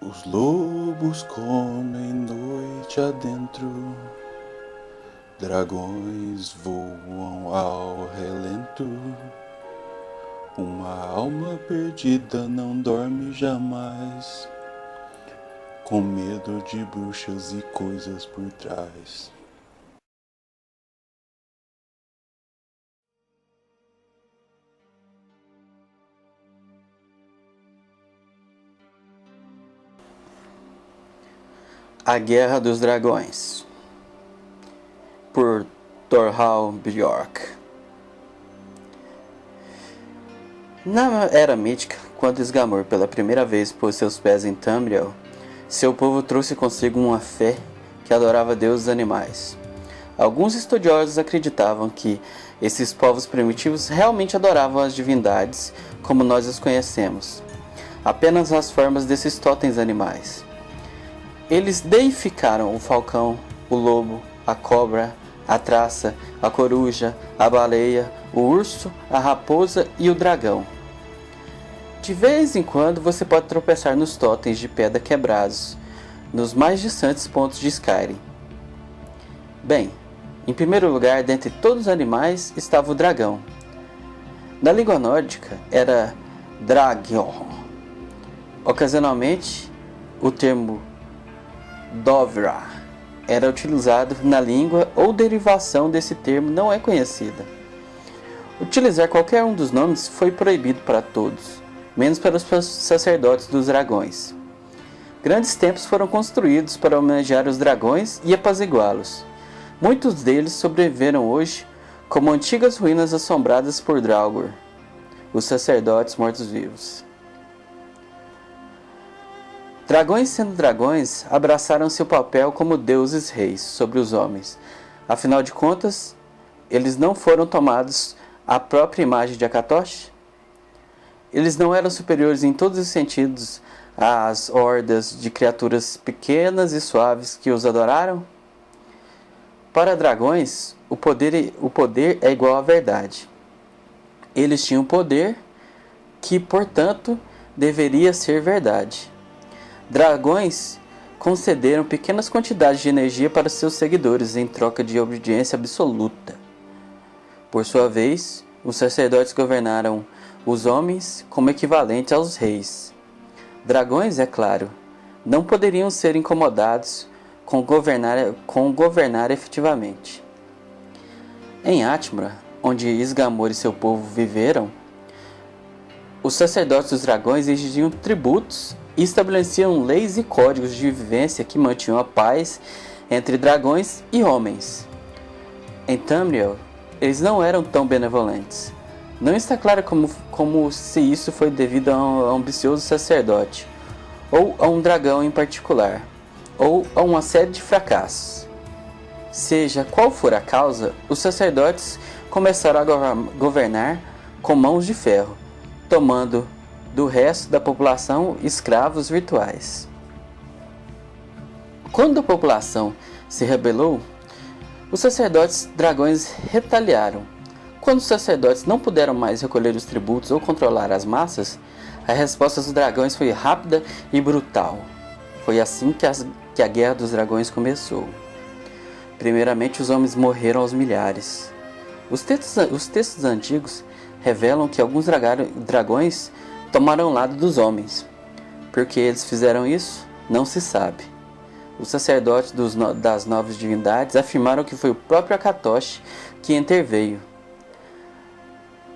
Os lobos comem noite adentro, dragões voam ao relento. Uma alma perdida não dorme jamais, com medo de bruxas e coisas por trás. A Guerra dos Dragões, por Thorhall Bjork. Na Era Mítica, quando Isgramor pela primeira vez pôs seus pés em Tamriel, seu povo trouxe consigo uma fé que adorava deuses animais. Alguns estudiosos acreditavam que esses povos primitivos realmente adoravam as divindades como nós as conhecemos, apenas as formas desses totens animais. Eles deificaram o falcão, o lobo, a cobra, a traça, a coruja, a baleia, o urso, a raposa e o dragão. De vez em quando você pode tropeçar nos totens de pedra quebrados, nos mais distantes pontos de Skyrim. Bem, em primeiro lugar, dentre todos os animais, estava o dragão. Na língua nórdica era Dragón. Ocasionalmente, o termo Dovra era utilizado na língua ou derivação desse termo não é conhecida. Utilizar qualquer um dos nomes foi proibido para todos, menos para os sacerdotes dos dragões. Grandes templos foram construídos para homenagear os dragões e apaziguá-los. Muitos deles sobreviveram hoje como antigas ruínas assombradas por Draugr, os sacerdotes mortos-vivos. Dragões sendo dragões, abraçaram seu papel como deuses reis sobre os homens. Afinal de contas, eles não foram tomados à própria imagem de Akatosh? Eles não eram superiores em todos os sentidos às hordas de criaturas pequenas e suaves que os adoraram? Para dragões, o poder é igual à verdade. Eles tinham poder que, portanto, deveria ser verdade. Dragões concederam pequenas quantidades de energia para seus seguidores em troca de obediência absoluta. Por sua vez, os sacerdotes governaram os homens como equivalente aos reis. Dragões, é claro, não poderiam ser incomodados com governar efetivamente. Em Atmora, onde Isgramor e seu povo viveram, os sacerdotes dos dragões exigiam tributos e estabeleciam leis e códigos de vivência que mantinham a paz entre dragões e homens. Em Tamriel, eles não eram tão benevolentes. Não está claro como se isso foi devido a um ambicioso sacerdote, ou a um dragão em particular, ou a uma série de fracassos. Seja qual for a causa, os sacerdotes começaram a governar com mãos de ferro, tomando do resto da população escravos virtuais. Quando a população se rebelou, os sacerdotes dragões retaliaram. Quando os sacerdotes não puderam mais recolher os tributos ou controlar as massas, a resposta dos dragões foi rápida e brutal. Foi assim que a Guerra dos Dragões começou. Primeiramente, os homens morreram aos milhares. Os textos antigos revelam que alguns dragões tomaram o lado dos homens. Por que eles fizeram isso? Não se sabe. Os sacerdotes das novas divindades afirmaram que foi o próprio Akatosh que interveio.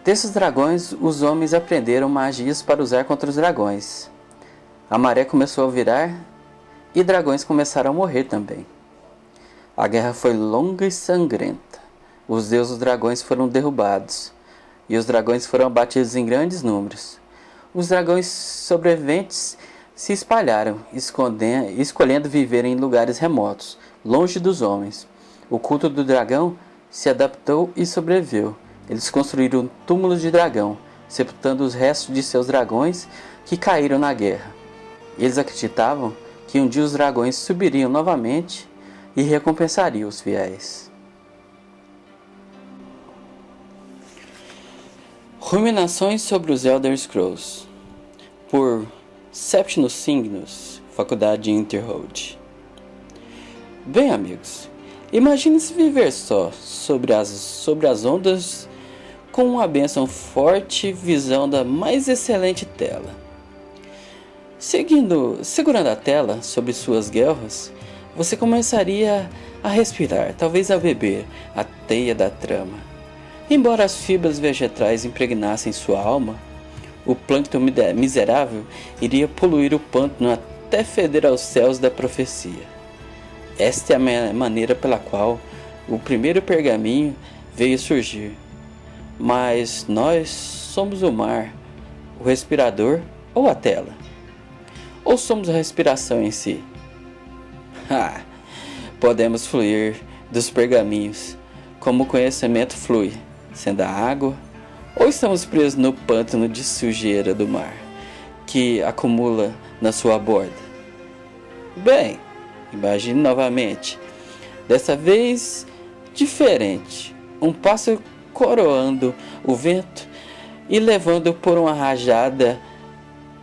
Desses dragões, os homens aprenderam magias para usar contra os dragões. A maré começou a virar e dragões começaram a morrer também. A guerra foi longa e sangrenta. Os deuses dragões foram derrubados e os dragões foram abatidos em grandes números. Os dragões sobreviventes se espalharam, escolhendo viver em lugares remotos, longe dos homens. O culto do dragão se adaptou e sobreviveu. Eles construíram túmulos de dragão, sepultando os restos de seus dragões que caíram na guerra. Eles acreditavam que um dia os dragões subiriam novamente e recompensariam os fiéis. Ruminações sobre os Elder Scrolls, por Septimus Signus Faculdade Interroad. Bem, amigos, imagine-se viver só sobre as ondas com uma bênção forte visão da mais excelente tela. Segurando a tela sobre suas guelras, você começaria a respirar, talvez a beber a teia da trama. Embora as fibras vegetais impregnassem sua alma, o plâncton miserável iria poluir o pântano até feder aos céus da profecia. Esta é a maneira pela qual o primeiro pergaminho veio surgir. Mas nós somos o mar, o respirador ou a tela? Ou somos a respiração em si? Podemos fluir dos pergaminhos como o conhecimento flui, sendo a água, ou estamos presos no pântano de sujeira do mar, que acumula na sua borda? Bem, imagine novamente, dessa vez diferente, um pássaro coroando o vento e levando por uma rajada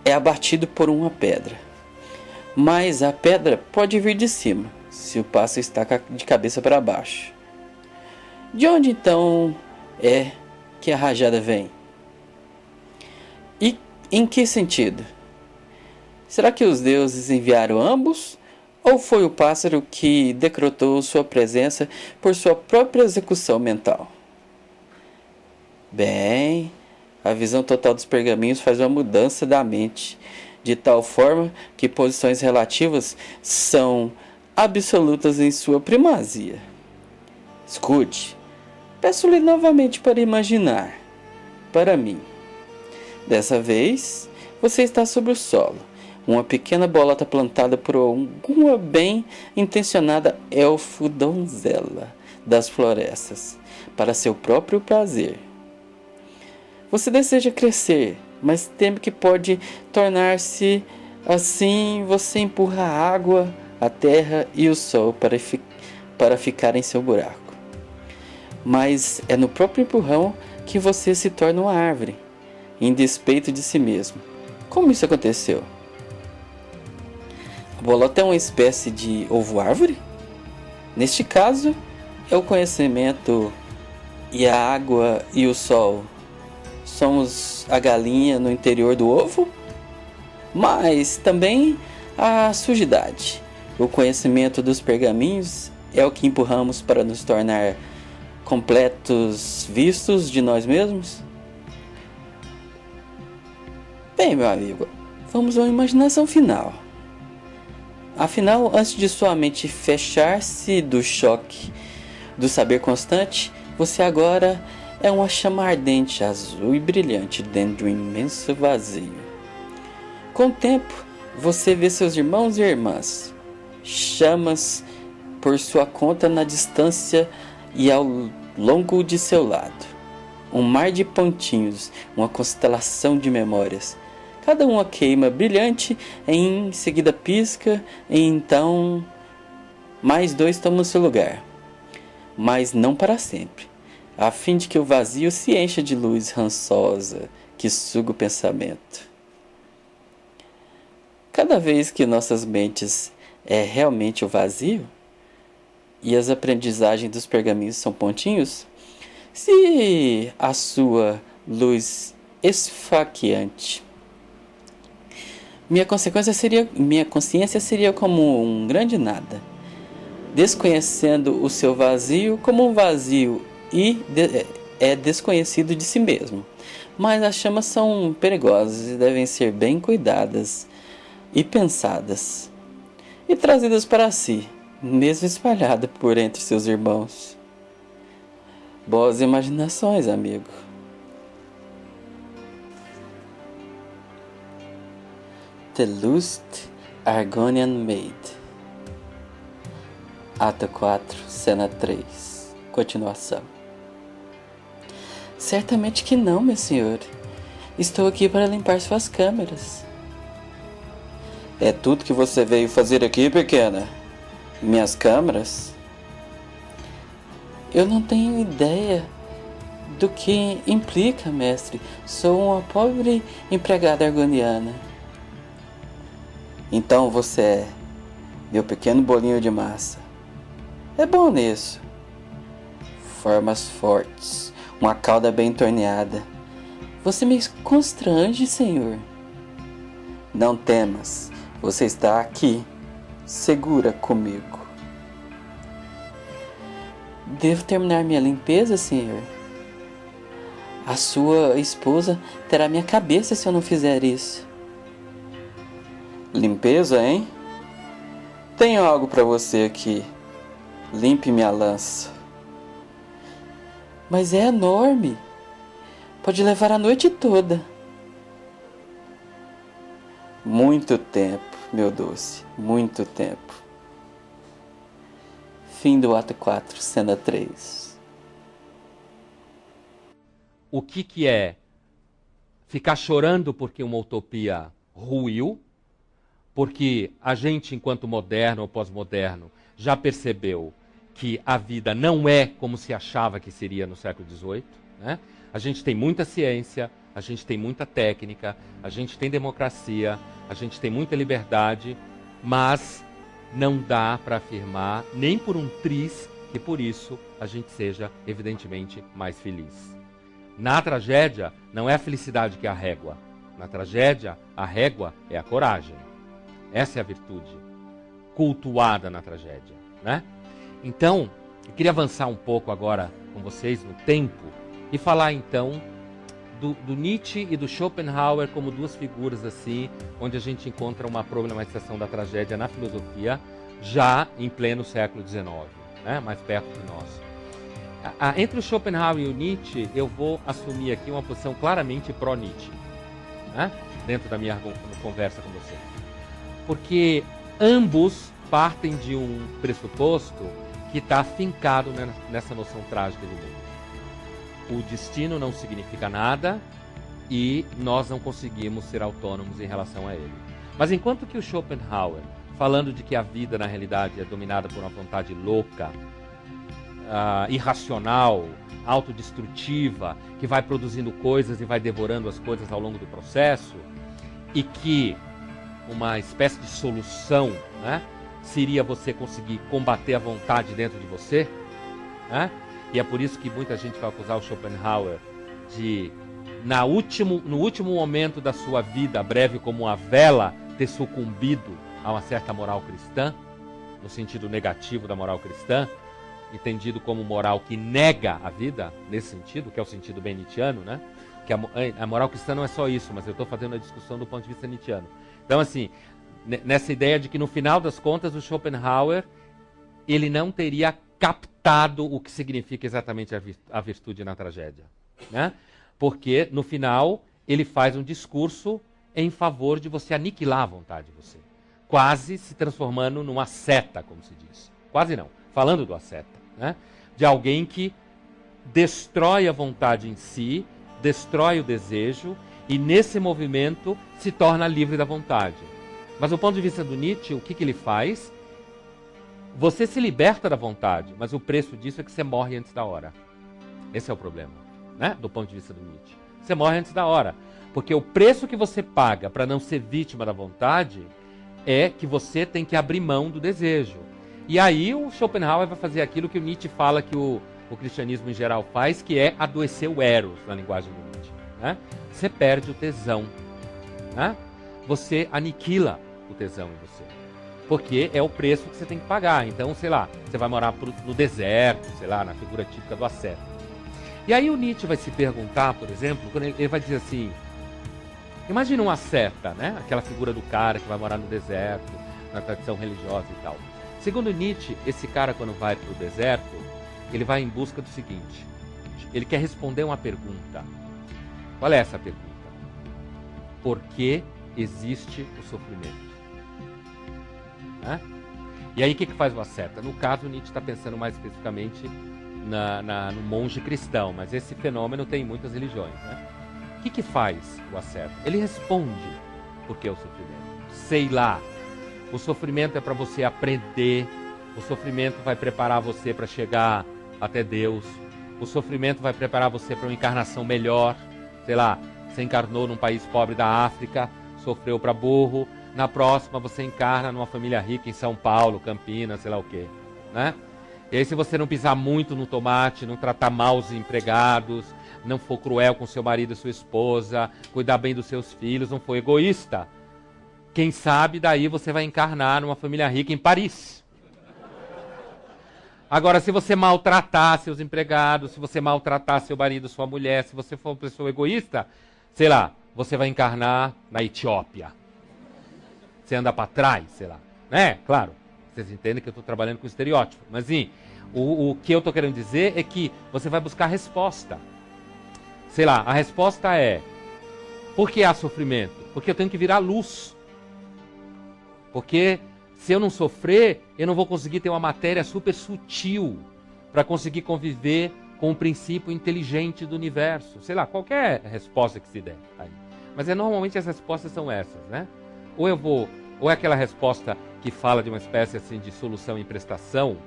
é abatido por uma pedra. Mas a pedra pode vir de cima, se o pássaro está de cabeça para baixo. De onde então é que a rajada vem? E em que sentido? Será que os deuses enviaram ambos? Ou foi o pássaro que decretou sua presença por sua própria execução mental? Bem, a visão total dos pergaminhos faz uma mudança da mente, de tal forma que posições relativas são absolutas em sua primazia. Escute, peço-lhe novamente para imaginar, para mim. Dessa vez, você está sobre o solo, uma pequena bolota plantada por alguma bem-intencionada elfo-donzela das florestas, para seu próprio prazer. Você deseja crescer, mas teme que pode tornar-se assim. Você empurra a água, a terra e o sol para ficar em seu buraco. Mas é no próprio empurrão que você se torna uma árvore, em despeito de si mesmo. Como isso aconteceu? A bolota é uma espécie de ovo-árvore? Neste caso, é o conhecimento e a água e o sol. Somos a galinha no interior do ovo, mas também a sujidade. O conhecimento dos pergaminhos é o que empurramos para nos tornar completos vistos de nós mesmos. Bem, meu amigo, vamos a uma imaginação final. Afinal, antes de sua mente fechar-se do choque do saber constante, você agora é uma chama ardente, azul e brilhante dentro de um imenso vazio. Com o tempo, você vê seus irmãos e irmãs, chamas por sua conta na distância e ao longo de seu lado. Um mar de pontinhos, uma constelação de memórias. Cada uma queima brilhante, em seguida pisca, e então mais dois tomam seu lugar. Mas não para sempre, a fim de que o vazio se encha de luz rançosa que suga o pensamento. Cada vez que nossas mentes é realmente o vazio, e as aprendizagens dos pergaminhos são pontinhos, se a sua luz esfaqueante, minha consciência seria como um grande nada, desconhecendo o seu vazio como um vazio é desconhecido de si mesmo. Mas as chamas são perigosas e devem ser bem cuidadas e pensadas e trazidas para si, mesmo espalhada por entre seus irmãos. Boas imaginações, amigo. The Lust Argonian Maid. Ato 4, Cena 3. Continuação. Certamente que não, meu senhor. Estou aqui para limpar suas câmeras. É tudo que você veio fazer aqui, pequena? Minhas câmeras? Eu não tenho ideia do que implica, mestre. Sou uma pobre empregada argoniana. Então você é meu pequeno bolinho de massa. É bom nisso. Formas fortes, uma cauda bem torneada. Você me constrange, Senhor. Não temas, você está aqui, segura comigo. Devo terminar minha limpeza, Senhor? A sua esposa terá minha cabeça se eu não fizer isso. Limpeza, hein? Tenho algo para você aqui. Limpe minha lança. Mas é enorme. Pode levar a noite toda. Muito tempo, meu doce. Muito tempo. Fim do ato 4, cena 3. O que é ficar chorando porque uma utopia ruiu, porque a gente, enquanto moderno ou pós-moderno, já percebeu que a vida não é como se achava que seria no século XVIII, né? A gente tem muita ciência, a gente tem muita técnica, a gente tem democracia, a gente tem muita liberdade, mas não dá para afirmar, nem por um triz, que por isso a gente seja, evidentemente, mais feliz. Na tragédia, não é a felicidade que é a régua. Na tragédia, a régua é a coragem. Essa é a virtude cultuada na tragédia, né? Então, eu queria avançar um pouco agora com vocês no tempo e falar então do Nietzsche e do Schopenhauer como duas figuras assim, onde a gente encontra uma problematização da tragédia na filosofia já em pleno século XIX, né? Mais perto de nós. Entre o Schopenhauer e o Nietzsche, eu vou assumir aqui uma posição claramente pró-Nietzsche, né? Dentro da minha conversa com vocês. Porque ambos partem de um pressuposto que está afincado nessa noção trágica de mundo. O destino não significa nada e nós não conseguimos ser autônomos em relação a ele. Mas enquanto que o Schopenhauer, falando de que a vida na realidade é dominada por uma vontade louca, irracional, autodestrutiva, que vai produzindo coisas e vai devorando as coisas ao longo do processo, e que uma espécie de solução, né, seria você conseguir combater a vontade dentro de você, né? E é por isso que muita gente vai acusar o Schopenhauer de, no último momento da sua vida, breve como uma vela, ter sucumbido a uma certa moral cristã, no sentido negativo da moral cristã, entendido como moral que nega a vida, nesse sentido, que é o sentido bem nietzschiano, né? Que a moral cristã não é só isso, mas eu estou fazendo a discussão do ponto de vista nietzschiano. Então, assim, nessa ideia de que no final das contas o Schopenhauer, ele não teria captado o que significa exatamente a virtude na tragédia, né? Porque no final ele faz um discurso em favor de você aniquilar a vontade de você, quase se transformando numa asceta, como se diz. Quase não, falando do asceta, né? De alguém que destrói a vontade em si, destrói o desejo e nesse movimento se torna livre da vontade. Mas do ponto de vista do Nietzsche, o que ele faz? Você se liberta da vontade, mas o preço disso é que você morre antes da hora. Esse é o problema, né? Do ponto de vista do Nietzsche. Você morre antes da hora, porque o preço que você paga para não ser vítima da vontade é que você tem que abrir mão do desejo. E aí o Schopenhauer vai fazer aquilo que o Nietzsche fala que o cristianismo em geral faz, que é adoecer o eros, na linguagem do Nietzsche, né? Você perde o tesão, né? Você aniquila o tesão em você, porque é o preço que você tem que pagar. Então, sei lá, você vai morar no deserto, sei lá, na figura típica do asceta. E aí o Nietzsche vai se perguntar, por exemplo, quando ele vai dizer assim, imagina um asceta, né? Aquela figura do cara que vai morar no deserto, na tradição religiosa e tal. Segundo Nietzsche, esse cara, quando vai para o deserto, ele vai em busca do seguinte, ele quer responder uma pergunta. Qual é essa pergunta? Por que existe o sofrimento? Né? E aí o que faz o asceta? No caso, Nietzsche está pensando mais especificamente no monge cristão, mas esse fenômeno tem em muitas religiões, né? O que faz o asceta? Ele responde por que o sofrimento. Sei lá, o sofrimento é para você aprender, o sofrimento vai preparar você para chegar até Deus, o sofrimento vai preparar você para uma encarnação melhor, sei lá, você encarnou num país pobre da África, sofreu para burro, na próxima você encarna numa família rica em São Paulo, Campinas, sei lá o quê, né? E aí se você não pisar muito no tomate, não tratar mal os empregados, não for cruel com seu marido e sua esposa, cuidar bem dos seus filhos, não for egoísta, quem sabe daí você vai encarnar numa família rica em Paris. Agora, se você maltratar seus empregados, se você maltratar seu marido, sua mulher, se você for uma pessoa egoísta, sei lá, você vai encarnar na Etiópia. Você anda para trás, sei lá. Né? Claro, vocês entendem que eu estou trabalhando com estereótipo. Mas, sim, o que eu estou querendo dizer é que você vai buscar resposta. Sei lá, a resposta é: por que há sofrimento? Porque eu tenho que virar luz. Porque se eu não sofrer, eu não vou conseguir ter uma matéria super sutil para conseguir conviver com o princípio inteligente do universo. Sei lá, qualquer resposta que se der aí. Mas normalmente as respostas são essas, né? Ou é aquela resposta que fala de uma espécie assim de solução em prestação,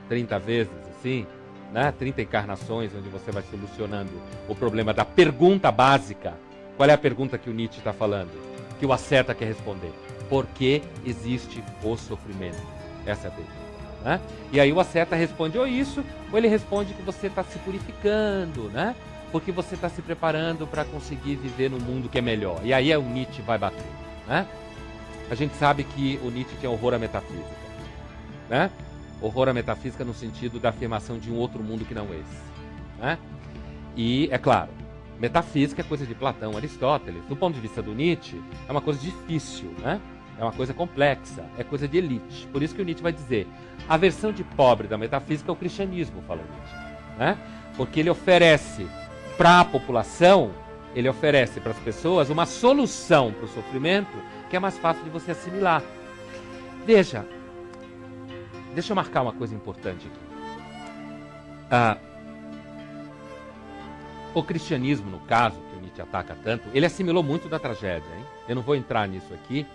30 vezes assim, né? 30 encarnações onde você vai solucionando o problema da pergunta básica. Qual é a pergunta que o Nietzsche está falando? Que o Acerta quer responder. Por que existe o sofrimento? Essa é a pergunta. Né? E aí o Acerta responde ou isso, ou ele responde que você está se purificando, né? Porque você está se preparando para conseguir viver num mundo que é melhor. E aí o Nietzsche vai bater. Né? A gente sabe que o Nietzsche tinha horror à metafísica. Né? Horror à metafísica no sentido da afirmação de um outro mundo que não esse. Né? E, é claro, metafísica é coisa de Platão, Aristóteles. Do ponto de vista do Nietzsche, é uma coisa difícil, né? É uma coisa complexa, é coisa de elite. Por isso que o Nietzsche vai dizer, a versão de pobre da metafísica é o cristianismo, fala o Nietzsche. Né? Porque ele oferece para a população, ele oferece para as pessoas uma solução para o sofrimento que é mais fácil de você assimilar. Veja, deixa eu marcar uma coisa importante aqui. O cristianismo, no caso, que o Nietzsche ataca tanto, ele assimilou muito da tragédia. Hein? Eu não vou entrar nisso aqui,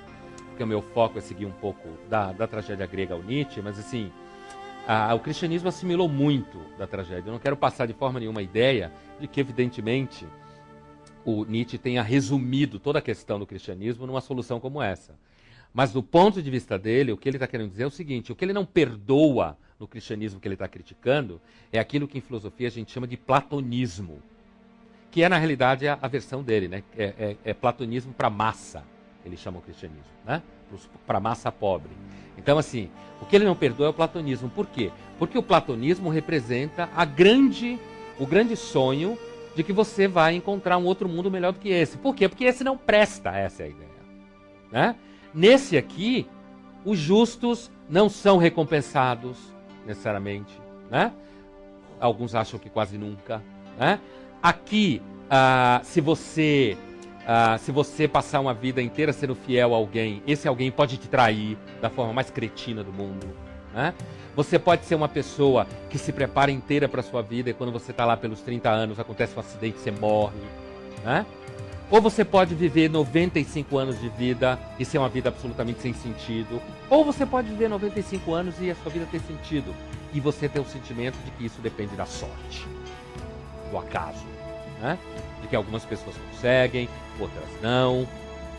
porque o meu foco é seguir um pouco da tragédia grega ao Nietzsche, mas assim, o cristianismo assimilou muito da tragédia. Eu não quero passar de forma nenhuma a ideia de que, evidentemente, o Nietzsche tenha resumido toda a questão do cristianismo numa solução como essa. Mas do ponto de vista dele, o que ele está querendo dizer é o seguinte, o que ele não perdoa no cristianismo que ele está criticando é aquilo que em filosofia a gente chama de platonismo, que é na realidade a versão dele, né? É platonismo para massa, ele chama o cristianismo, né? Para massa pobre. Então assim, o que ele não perdoa é o platonismo. Por quê? Porque o platonismo representa o grande sonho de que você vai encontrar um outro mundo melhor do que esse. Por quê? Porque esse não presta, essa é a ideia. Né? Nesse aqui, os justos não são recompensados necessariamente. Né? Alguns acham que quase nunca. Né? Aqui, se você passar uma vida inteira sendo fiel a alguém, esse alguém pode te trair da forma mais cretina do mundo. Né? Você pode ser uma pessoa que se prepara inteira para a sua vida e quando você está lá pelos 30 anos acontece um acidente e você morre. Né? Ou você pode viver 95 anos de vida e ser uma vida absolutamente sem sentido. Ou você pode viver 95 anos e a sua vida ter sentido. E você ter o sentimento de que isso depende da sorte, do acaso. Né? De que algumas pessoas conseguem, outras não.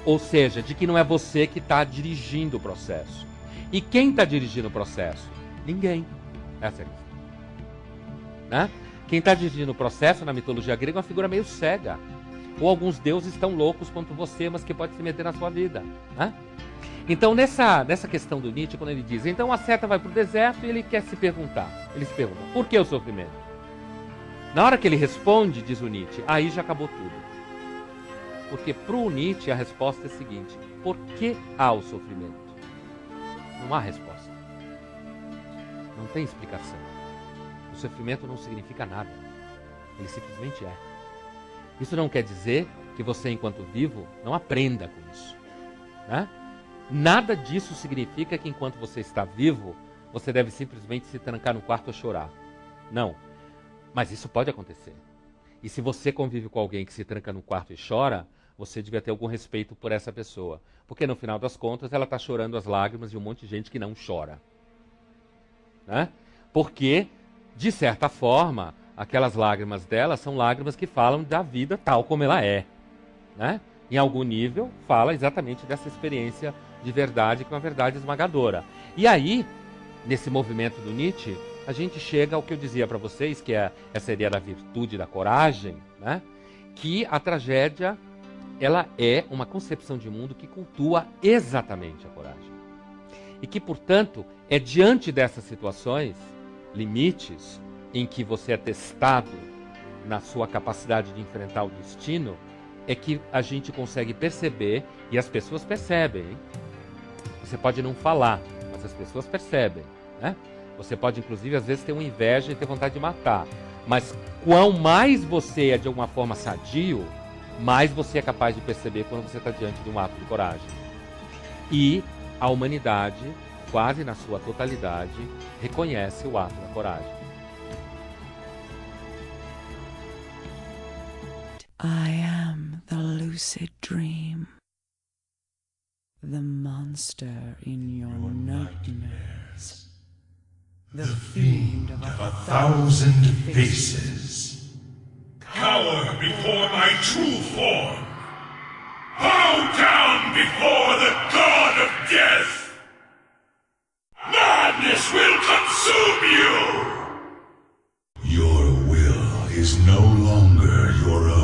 Ou seja, de que não é você que está dirigindo o processo. E quem está dirigindo o processo? Ninguém. Essa é a questão. Né? Quem está dirigindo o processo na mitologia grega é uma figura meio cega. Ou alguns deuses tão loucos quanto você, mas que pode se meter na sua vida. Né? Então, nessa questão do Nietzsche, quando ele diz, então a seta vai para o deserto e ele quer se perguntar. Ele se pergunta, por que o sofrimento? Na hora que ele responde, diz o Nietzsche, aí já acabou tudo. Porque para o Nietzsche a resposta é a seguinte, por que há o sofrimento? Não há resposta. Não tem explicação. O sofrimento não significa nada. Ele simplesmente é. Isso não quer dizer que você, enquanto vivo, não aprenda com isso. Né? Nada disso significa que enquanto você está vivo, você deve simplesmente se trancar no quarto a chorar. Não. Mas isso pode acontecer. E se você convive com alguém que se tranca no quarto e chora, você devia ter algum respeito por essa pessoa. Porque no final das contas, ela está chorando as lágrimas de um monte de gente que não chora. Né? Porque, de certa forma, aquelas lágrimas dela são lágrimas que falam da vida tal como ela é. Né? Em algum nível, fala exatamente dessa experiência de verdade, que é uma verdade esmagadora. E aí, nesse movimento do Nietzsche, a gente chega ao que eu dizia para vocês, que é essa ideia da virtude, da coragem, né? Que a tragédia, ela é uma concepção de mundo que cultua exatamente a coragem. E que, portanto, é diante dessas situações, limites, em que você é testado na sua capacidade de enfrentar o destino, é que a gente consegue perceber, e as pessoas percebem, hein? Você pode não falar, mas as pessoas percebem, né? Você pode, inclusive, às vezes ter uma inveja e ter vontade de matar. Mas quanto mais você é, de alguma forma, sadio, mais você é capaz de perceber quando você está diante de um ato de coragem. E a humanidade, quase na sua totalidade, reconhece o ato da coragem. I am the lucid dream, the monster in your nightmares, the fiend of a thousand faces. Cower before my true form. Bow down before the god of death. Madness will consume you. Your will is no longer your own.